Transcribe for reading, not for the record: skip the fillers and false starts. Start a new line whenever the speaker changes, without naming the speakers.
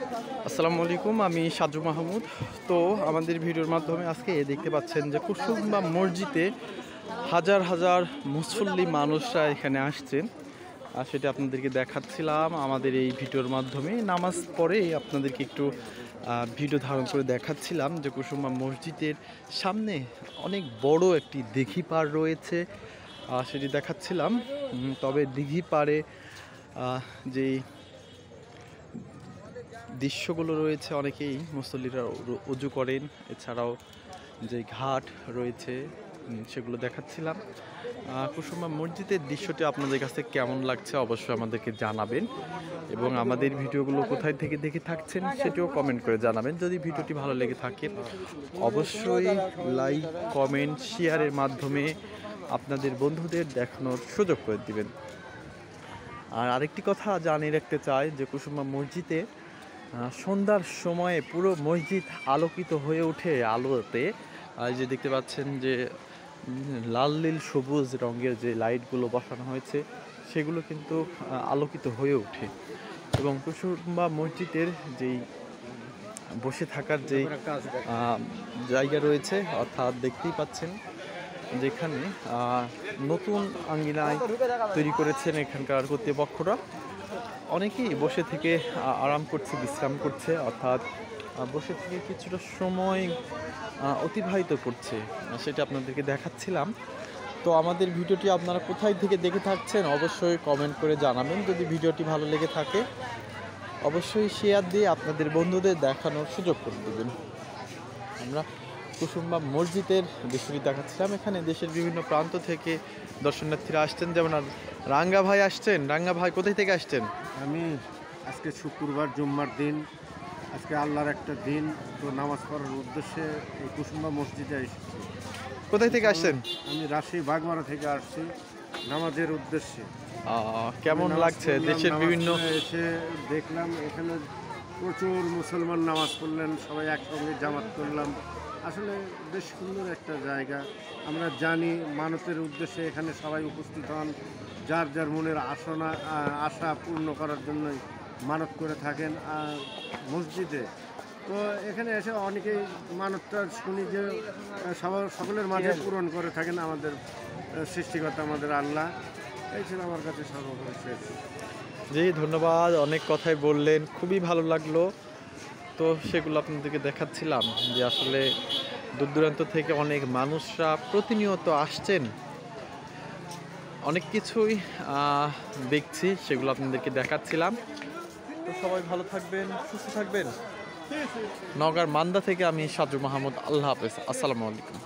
আসসালামু আলাইকুম, আমি সাজু মাহমুদ। তো আমাদের ভিডিওর মাধ্যমে আজকে দেখতে পাচ্ছেন যে কুসুমবা মসজিদে হাজার হাজার মুসল্লি মানুষরা এখানে আসছেন, আর সেটা আপনাদেরকে দেখাচ্ছিলাম আমাদের এই ভিডিওর মাধ্যমে। নামাজ পড়ে আপনাদেরকে একটু ভিডিও ধারণ করে দেখাচ্ছিলাম যে কুসুমবা মসজিদের সামনে অনেক বড় একটি দিঘি পাড় রয়েছে, সেটি দেখাচ্ছিলাম। তবে দিঘি পাড়ে যেই দৃশ্যগুলো রয়েছে, অনেকেই মুসল্লিরা উজু করেন, এছাড়াও যে ঘাট রয়েছে সেগুলো দেখাচ্ছিলাম। কুসুমবা মসজিদের দৃশ্যটি আপনাদের কাছে কেমন লাগছে অবশ্যই আমাদেরকে জানাবেন, এবং আমাদের ভিডিওগুলো কোথায় থেকে দেখে থাকছেন সেটিও কমেন্ট করে জানাবেন। যদি ভিডিওটি ভালো লেগে থাকে অবশ্যই লাইক, কমেন্ট, শেয়ারের মাধ্যমে আপনাদের বন্ধুদের দেখানোর সুযোগ করে দিবেন। আর আরেকটি কথা জানিয়ে রাখতে চাই যে কুসুমবা মসজিদে সন্ধ্যার সময়ে পুরো মসজিদ আলোকিত হয়ে ওঠে আলোতে। যে দেখতে পাচ্ছেন যে লাল নীল সবুজ রঙের যে লাইটগুলো বসানো হয়েছে সেগুলো কিন্তু আলোকিত হয়ে ওঠে। এবং কুসুমবা মসজিদের যেই বসে থাকার যেই জায়গা রয়েছে, অর্থাৎ দেখতেই পাচ্ছেন যেখানে নতুন আঙ্গিনায় তৈরি করেছেন এখানকার কর্তৃপক্ষরা। অনেকেই বসে থেকে আরাম করছে, বিশ্রাম করছে, অর্থাৎ বসে থেকে কিছুটা সময় অতিবাহিত করছে, সেটা আপনাদেরকে দেখাচ্ছিলাম। তো আমাদের ভিডিওটি আপনারা কোথায় থেকে দেখে থাকছেন অবশ্যই কমেন্ট করে জানাবেন। যদি ভিডিওটি ভালো লেগে থাকে অবশ্যই শেয়ার দিয়ে আপনাদের বন্ধুদের দেখানোর সুযোগ করে দেবেন। আমরা কুসুমবা মসজিদের দৃশ্যটি দেখাচ্ছিলাম। এখানে দেশের বিভিন্ন প্রান্ত থেকে দর্শনার্থীরা আসছেন, যেমন রাঙ্গা ভাই আসছেন। রাঙ্গা ভাই কোথায় থেকে আসছেন?
আমি আজকে শুক্রবার, জুম্মার দিন, আজকে আল্লাহর একটা দিন, তো নামাজ পড়ার উদ্দেশ্যে এই কুসুমবা মসজিদে এসেছি।
কোথায় থেকে আসছেন?
আমি রাজশাহী বাগমারা থেকে আসছি নামাজের উদ্দেশ্যে।
কেমন লাগছে? দেশের বিভিন্ন
এসে দেখলাম এখানে প্রচুর মুসলমান নামাজ পড়লেন, সবাই একসঙ্গে জামাত করলাম। আসলে বেশ সুন্দর একটা জায়গা। আমরা জানি মানতের উদ্দেশ্যে এখানে সবাই উপস্থিত হন, যার যার মনের আশা পূর্ণ করার জন্যই মানত করে থাকেন মসজিদে। তো এখানে এসে অনেকেই মানতটা শুনি যে সকলের মাঝে পূরণ করে থাকেন আমাদের সৃষ্টিকর্তা, আমাদের আল্লাহ। এই ছিল আমার কাছে সর্বশেষ।
জি, ধন্যবাদ। অনেক কথাই বললেন, খুবই ভালো লাগলো। তো সেগুলো আপনাদেরকে দেখাচ্ছিলাম যে আসলে দূর দূরান্ত থেকে অনেক মানুষরা প্রতিনিয়ত আসছেন, অনেক কিছুই দেখছি, সেগুলো আপনাদেরকে দেখাচ্ছিলাম। তো সবাই ভালো থাকবেন, সুস্থ থাকবেন। নওগাঁর মান্দা থেকে আমি সাজু মাহমুদ। আল্লাহ হাফেজ, আসসালামু আলাইকুম।